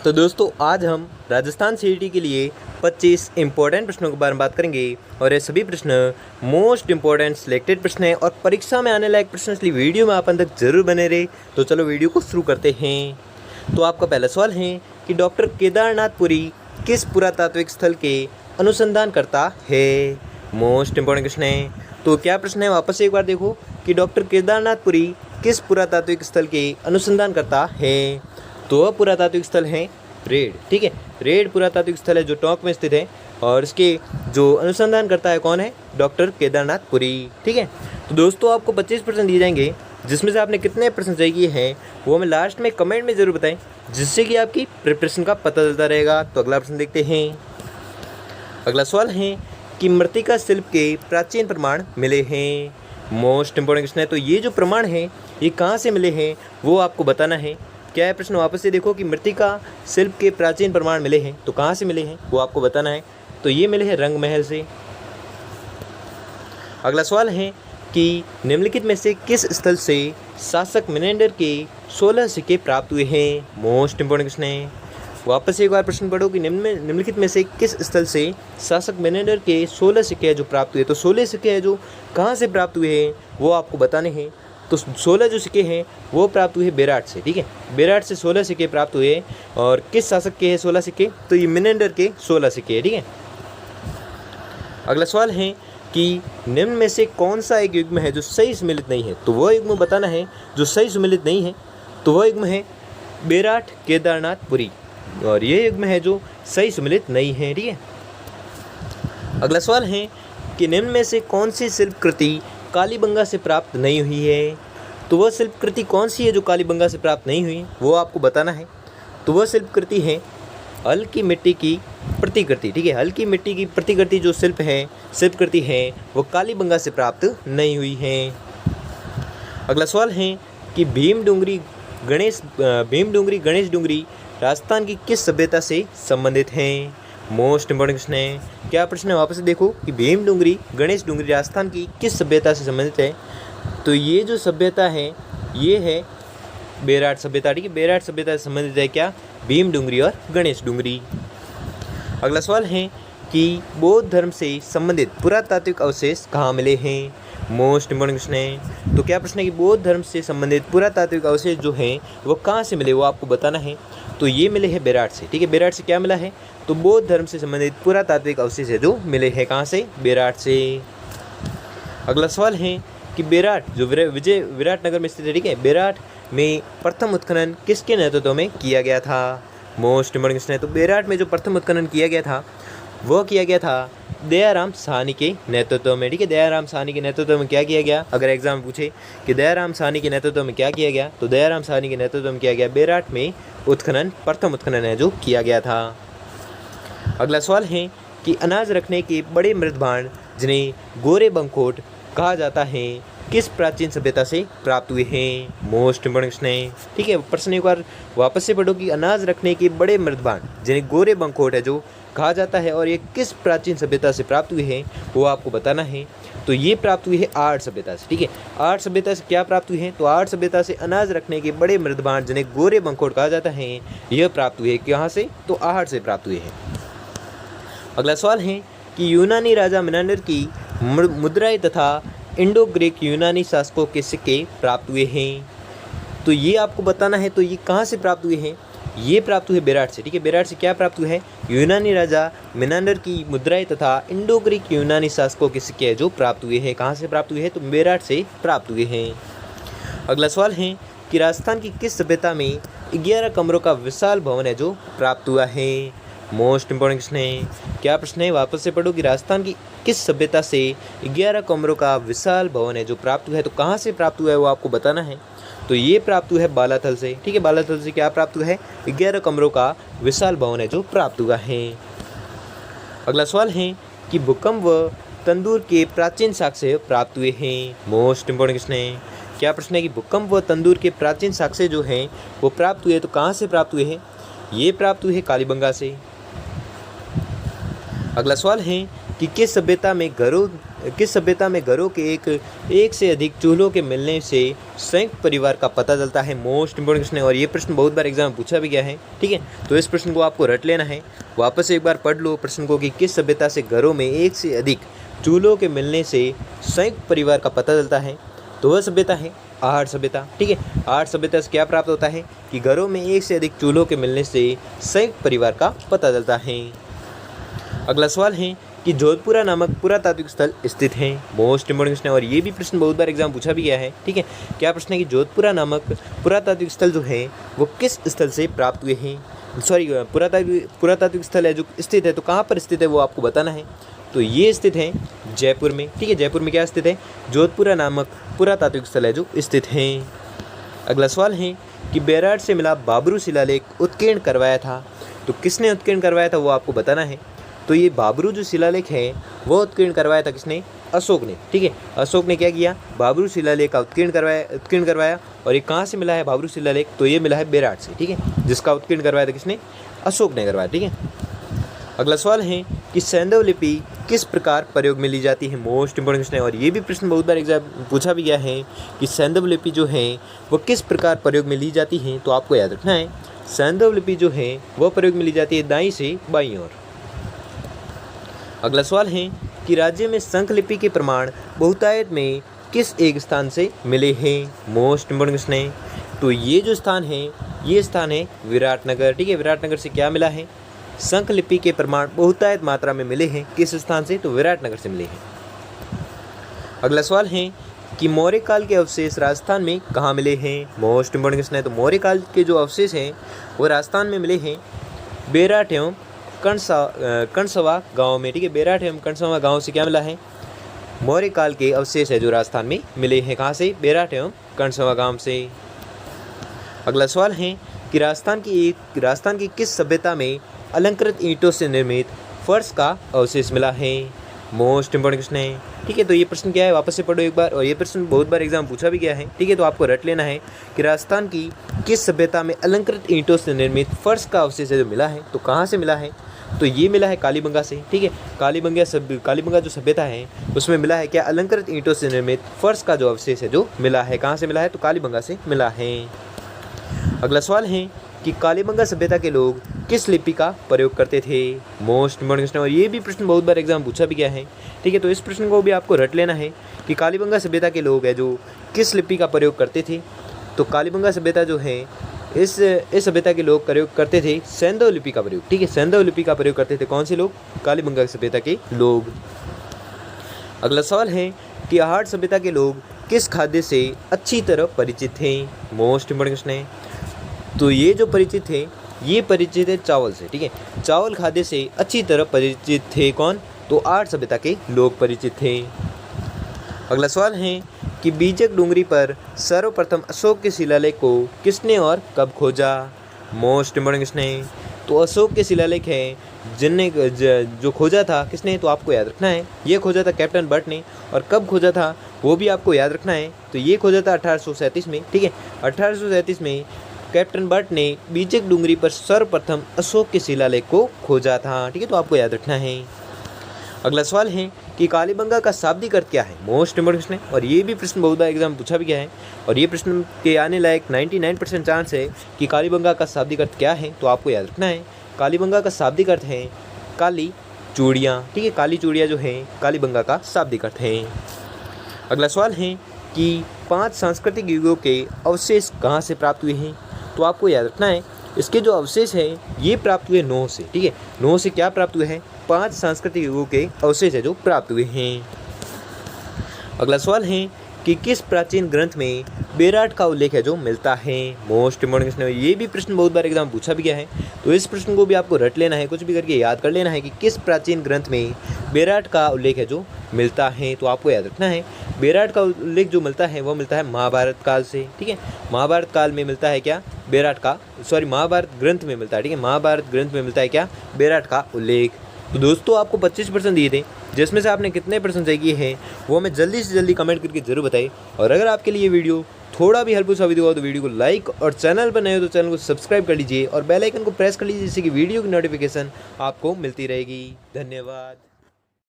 तो दोस्तों आज हम राजस्थान सीईटी के लिए 25 इम्पोर्टेंट प्रश्नों के बारे में बात करेंगे और ये सभी प्रश्न मोस्ट इम्पोर्टेंट सिलेक्टेड प्रश्न हैं और परीक्षा में आने लायक प्रश्न, इसलिए वीडियो में आप अंत तक जरूर बने रहे। तो चलो वीडियो को शुरू करते हैं। तो आपका पहला सवाल है कि डॉक्टर केदारनाथपुरी किस पुरातात्विक स्थल के अनुसंधान करता है। मोस्ट इम्पोर्टेंट क्वेश्चन है। तो क्या प्रश्न है, वापस एक बार देखो कि डॉक्टर केदारनाथपुरी किस पुरातात्विक स्थल के अनुसंधान करता है। तो वह पुरातात्विक स्थल है रेड। ठीक है, रेड पुरातात्विक स्थल है जो टोंक में स्थित है और इसके जो अनुसंधान करता है कौन है, डॉक्टर केदारनाथपुरी। ठीक है, तो दोस्तों आपको 25% दिए जाएंगे, जिसमें से आपने कितने प्रश्न सही किए हैं वो हमें लास्ट में कमेंट में ज़रूर बताएं, जिससे कि आपकी प्रिपरेशन का पता चलता रहेगा। तो अगला प्रश्न देखते हैं। अगला सवाल है कि मृत्तिका शिल्प के प्राचीन प्रमाण मिले हैं। मोस्ट इंपॉर्टेंट क्वेश्चन है। तो ये जो प्रमाण है ये कहाँ से मिले हैं वो आपको बताना है। क्या है प्रश्न, वापस से देखो कि मृत्तिका शिल्प के प्राचीन प्रमाण मिले हैं, तो कहाँ से मिले हैं वो आपको बताना है। तो ये मिले हैं रंग महल से। अगला सवाल है कि निम्नलिखित में से किस स्थल से शासक मिनेंडर के 16 सिक्के प्राप्त हुए हैं। मोस्ट इंपॉर्टेंट क्वेश्चन है। वापस एक बार प्रश्न पढ़ो कि निम्नलिखित में से किस स्थल से शासक मिनेंडर के 16 सिक्के हैं जो प्राप्त हुए। तो 16 सिक्के हैं जो कहाँ से प्राप्त हुए हैं वो आपको बताने हैं। तो 16 जो सिक्के हैं वो प्राप्त हुए बेराट से। ठीक है, बेराट से 16 सिक्के प्राप्त हुए और किस शासक के हैं 16 सिक्के, तो ये मिनेंडर के 16 सिक्के हैं। ठीक है, अगला सवाल है कि निम्न में से कौन सा एक युग्म है जो सही सुमेलित नहीं है। तो वह युग्म बताना है जो सही सुमेलित नहीं है। तो वह युग्म है बेराट केदारनाथपुरी और ये युग्म है जो सही सुमेलित नहीं है। ठीक है, अगला सवाल है कि निम्न में से कौन सी शिल्प कृति कालीबंगा से प्राप्त नहीं हुई है। तो वह शिल्प कृति कौन सी है जो कालीबंगा से प्राप्त नहीं हुई वो आपको बताना है। तो वह शिल्प कृति है हल्की मिट्टी की प्रतिकृति। ठीक है, हल्की मिट्टी की प्रतिकृति जो शिल्प कृति है वो कालीबंगा से प्राप्त नहीं हुई है। अगला सवाल है कि भीमडूंगरी गणेश डूंगरी राजस्थान की किस सभ्यता से संबंधित हैं। मोस्ट इंपॉर्टेंट क्वेश्चन है। क्या प्रश्न है, वापस से देखो कि भीमडूंगरी गणेश डूंगरी राजस्थान की किस सभ्यता से संबंधित है। तो ये जो सभ्यता है ये है बेराट सभ्यता। ठीक है, बेराट सभ्यता से संबंधित है क्या, भीमडूंगरी और गणेश डूंगरी। अगला सवाल है कि बौद्ध धर्म से संबंधित पुरातात्विक अवशेष कहाँ मिले हैं। मोस्ट इंपॉर्टेंट क्वेश्चन है। तो क्या प्रश्न है कि बौद्ध धर्म से संबंधित पुरातात्विक अवशेष जो हैं वो कहाँ से मिले वो आपको बताना है। तो ये मिले हैं बेराट से। ठीक है, बेराट से क्या मिला है, तो बौद्ध धर्म से संबंधित पुरातात्विक अवशेष है जो मिले हैं कहाँ से, बेराट से। अगला सवाल है कि बेराट जो विराट नगर में स्थित है। ठीक है, बेराट में प्रथम उत्खनन किसके नेतृत्व में किया गया था। मोस्ट इम्पोर्टेंट क्वेश्चन है। तो बेराट में जो प्रथम उत्खनन किया गया था वो किया गया था दयाराम साहनी के नेतृत्व में। ठीक है, दयाराम साहनी के नेतृत्व में क्या किया गया, अगर एग्जाम में पूछे कि दयाराम साहनी के नेतृत्व में क्या किया गया, तो दयाराम साहनी के नेतृत्व में किया गया बेराट में उत्खनन, प्रथम उत्खनन है जो किया गया था। अगला सवाल है कि अनाज रखने के बड़े मृद भांड जिन्हें गोरे बंकोट कहा जाता है किस प्राचीन सभ्यता से प्राप्त हुए हैं। मोस्ट इंपोर्टेंट क्वेश्चन है। ठीक है, प्रश्न एक बार वापस से पढ़ो कि अनाज रखने के बड़े मृद भांड जिन्हें गोरे बंकोट है जो कहा जाता है और ये किस प्राचीन सभ्यता से प्राप्त हुए हैं वो आपको बताना है। तो ये प्राप्त हुई है आर्ट सभ्यता से। ठीक है, आर्ट सभ्यता से क्या प्राप्त हुई है, तो आर्ट सभ्यता से अनाज रखने के बड़े मृद भांड जिन्हें गोरे बंकोट कहा जाता है यह प्राप्त हुए कहाँ से, तो आर्ट से प्राप्त हुए हैं। अगला सवाल है कि यूनानी राजा मिनांडर की मुद्राएं तथा इंडो ग्रीक यूनानी शासकों के सिक्के प्राप्त हुए हैं। तो ये आपको बताना है। तो ये कहाँ से प्राप्त हुए हैं, ये प्राप्त हुए बेराट से। ठीक है, बेराट से क्या प्राप्त हुए हैं, यूनानी राजा मिनांडर की मुद्राएं तथा इंडो ग्रीक यूनानी शासकों के सिक्के जो प्राप्त हुए हैं। कहाँ से प्राप्त हुए हैं, तो बेराट से प्राप्त हुए हैं। अगला सवाल है कि राजस्थान की किस सभ्यता में 11 कमरों का विशाल भवन है जो प्राप्त हुआ है। मोस्ट इंपॉर्टेंट क्वेश्चन है। क्या प्रश्न है, वापस से पढ़ो कि राजस्थान की किस सभ्यता से 11 कमरों का विशाल भवन है जो प्राप्त हुआ है। तो कहाँ से प्राप्त हुआ है वो आपको बताना है। तो ये प्राप्त हुआ है बालाथल से। ठीक है, बालाथल से क्या प्राप्त हुआ है, 11 कमरों का विशाल भवन है जो प्राप्त हुआ है। अगला सवाल है कि भूकंप व तंदूर के प्राचीन साक्ष्य प्राप्त हुए हैं। मोस्ट इंपॉर्टेंट क्वेश्चन है। क्या प्रश्न है कि भूकंप व तंदूर के प्राचीन साक्ष्य जो हैं वो प्राप्त हुए, तो कहाँ से प्राप्त हुए हैं, ये प्राप्त हुए कालीबंगा से। अगला सवाल है कि किस सभ्यता में घरों किस सभ्यता में घरों के एक से अधिक चूल्हों के मिलने से संयुक्त परिवार का पता चलता है? मोस्ट इंपॉर्टेंट क्वेश्चन है और ये प्रश्न बहुत बार एग्जाम में पूछा भी गया है। ठीक है, तो इस प्रश्न को आपको रट लेना है। वापस एक बार पढ़ लो प्रश्न को कि किस सभ्यता से घरों में एक से अधिक चूल्हों के मिलने से संयुक्त परिवार का पता चलता है? तो वह सभ्यता है आहट सभ्यता। ठीक है, आहट सभ्यता से क्या प्राप्त होता है कि घरों में एक से अधिक चूल्हों के मिलने से संयुक्त परिवार का पता चलता है। अगला सवाल है कि जोधपुरा नामक पुरातात्विक स्थल स्थित है? मोस्ट इंपॉर्टेंट क्वेश्चन है और ये भी प्रश्न बहुत बार एग्जाम पूछा भी गया है। ठीक है, क्या प्रश्न है कि जोधपुरा नामक पुरातात्विक स्थल जो है वो किस स्थल से प्राप्त हुए हैं? पुरातात्विक स्थल है जो स्थित है, तो कहाँ पर स्थित है वो आपको बताना है। तो ये स्थित है जयपुर में। ठीक है, जयपुर में क्या स्थित है? जोधपुरा नामक पुरातात्विक स्थल है जो स्थित है। अगला सवाल है कि बेराट से मिला बाबरू शिलालेख उत्कीर्ण करवाया था? तो किसने उत्कीर्ण करवाया था वो आपको बताना है। तो ये बाबरू जो शिलालेख है वो उत्कीर्ण करवाया था किसने? अशोक ने। ठीक है, अशोक ने क्या किया? बाबरू शिलालेख का उत्कीर्ण करवाया। और ये कहाँ से मिला है बाबरू शिलालेख? तो ये मिला है बेराट से। ठीक है, जिसका उत्कीर्ण करवाया था किसने? अशोक ने करवाया। ठीक है, अगला सवाल है कि सैंधव लिपि किस प्रकार प्रयोग में ली जाती है? मोस्ट इंपॉर्टेंट क्वेश्चन है और ये भी प्रश्न बहुत बार एग्जाम पूछा भी गया है कि सैंधव लिपि जो है वो किस प्रकार प्रयोग में ली जाती है। तो आपको याद रखना है सैंधव लिपि जो है वह प्रयोग में ली जाती है दाईं से बाईं ओर। अगला सवाल है कि राज्य में संख लिपि के प्रमाण बहुतायत में किस एक स्थान से मिले हैं? मोस्ट इंपॉर्टेंट क्वेश्चन है। तो ये जो स्थान है ये स्थान है विराटनगर। ठीक है, विराटनगर से क्या मिला है? संख लिपि के प्रमाण बहुतायत मात्रा में मिले हैं। किस स्थान से? तो विराटनगर से मिले हैं। अगला सवाल है कि मौर्य काल के अवशेष राजस्थान में कहाँ मिले हैं? मोस्ट इंपॉर्टेंट क्वेश्चन है। तो मौर्य काल के जो अवशेष हैं वो राजस्थान में मिले हैं बेराट एवं कणसवा गांव में। ठीक है, बेराट एवं कणसवा गांव से क्या मिला है? मौर्य काल के अवशेष है जो राजस्थान में मिले हैं। कहाँ से? बेराट एवं कणसवा गांव से। अगला सवाल है कि राजस्थान की किस सभ्यता में अलंकृत ईंटों से निर्मित फर्श का अवशेष मिला है? मोस्ट इंपॉर्टेंट क्वेश्चन है। ठीक है, तो ये प्रश्न क्या है वापस से पढ़ो एक बार, और ये प्रश्न बहुत बार एग्जाम पूछा भी गया है। ठीक है, तो आपको रट लेना है कि राजस्थान की किस सभ्यता में अलंकृत ईंटों से निर्मित फर्श का अवशेष है जो मिला है? तो कहाँ से मिला है? तो ये मिला है कालीबंगा से। ठीक है, कालीबंगा जो सभ्यता है उसमें मिला है क्या? अलंकृत ईंटों से निर्मित फर्श का जो अवशेष है जो मिला है। कहाँ से मिला है? तो कालीबंगा से मिला है। अगला सवाल है कि कालीबंगा सभ्यता के लोग किस लिपि का प्रयोग करते थे? मोस्ट इंपॉर्टेंट क्वेश्चन, और ये भी प्रश्न बहुत बार एग्जाम पूछा भी गया है। ठीक है, तो इस प्रश्न को भी आपको रट लेना है कि कालीबंगा सभ्यता के लोग है जो किस लिपि का प्रयोग करते थे। तो कालीबंगा सभ्यता जो है इस सभ्यता के लोग प्रयोग करते थे सैंधव लिपि का प्रयोग। ठीक है, सैंधव लिपि का प्रयोग करते थे कौन से लोग? कालीबंगा सभ्यता के लोग। अगला सवाल है कि आहट सभ्यता के लोग किस खाद्य से अच्छी तरह परिचित थे? मोस्ट इंपॉर्टेंट क्वेश्चन है। तो ये जो परिचित थे ये परिचित है चावल से। ठीक है, चावल खाद्य से अच्छी तरह परिचित थे कौन? तो आहट सभ्यता के लोग परिचित थे। अगला सवाल है कि बीजक डूंगरी पर सर्वप्रथम अशोक के शिलालेख को किसने और कब खोजा? मोस्ट इंपॉर्टेंट क्वेश्चन है। तो अशोक के शिलालेख है जिनने जो खोजा था किसने? तो आपको याद रखना है ये खोजा था कैप्टन बट ने, और कब खोजा था वो भी आपको याद रखना है। तो ये खोजा था 1837 में। ठीक है, 1837 में कैप्टन बट ने बीजक डूंगरी पर सर्वप्रथम अशोक के शिलालेख को खोजा था। ठीक है, तो आपको याद रखना है। अगला सवाल है कि कालीबंगा का शाब्दिक अर्थ क्या है? मोस्ट इंपॉर्टेंट क्वेश्चन है और ये भी प्रश्न बहुत बार एग्जाम पूछा भी गया है, और ये प्रश्न के आने लायक 99% चांस है कि कालीबंगा का शाब्दिक अर्थ क्या है। तो आपको याद रखना है कालीबंगा का शाब्दिक अर्थ है काली चूड़ियाँ। ठीक है, काली चूड़ियाँ जो है कालीबंगा का शाब्दिक अर्थ है। अगला सवाल है कि 5 सांस्कृतिक युगों के अवशेष कहाँ से प्राप्त हुए हैं? तो आपको याद रखना है इसके जो अवशेष हैं ये प्राप्त हुए 9 से। ठीक है, 9 से क्या प्राप्त हुए हैं? 5 सांस्कृतिक युगों के अवशेष है जो प्राप्त हुए हैं। अगला सवाल है कि किस प्राचीन ग्रंथ में बेराट का उल्लेख है जो मिलता है? मोस्ट इंपॉर्टेंट क्वेश्चन है, ये भी प्रश्न बहुत बार एग्जाम पूछा भी गया है, तो इस प्रश्न को भी आपको रट लेना है, कुछ भी करके याद कर लेना है कि किस प्राचीन ग्रंथ में बेराट का उल्लेख है जो मिलता है। तो आपको याद रखना है बेराट का उल्लेख जो मिलता है वो मिलता है महाभारत काल से। ठीक है, महाभारत काल में मिलता है क्या? महाभारत ग्रंथ में मिलता है। ठीक है, महाभारत ग्रंथ में मिलता है क्या? बेराट का उल्लेख। तो दोस्तों आपको 25% दिए थे, जिसमें से आपने कितने परसेंट सही किए हैं वो हमें जल्दी से जल्दी कमेंट करके जरूर बताइए। और अगर आपके लिए वीडियो थोड़ा भी हेल्पफुल साबित हुआ तो वीडियो को लाइक, और चैनल पर नए हो तो चैनल को सब्सक्राइब कर लीजिए और बेल आइकन को प्रेस कर लीजिए, जिससे कि वीडियो की नोटिफिकेशन आपको मिलती रहेगी। धन्यवाद।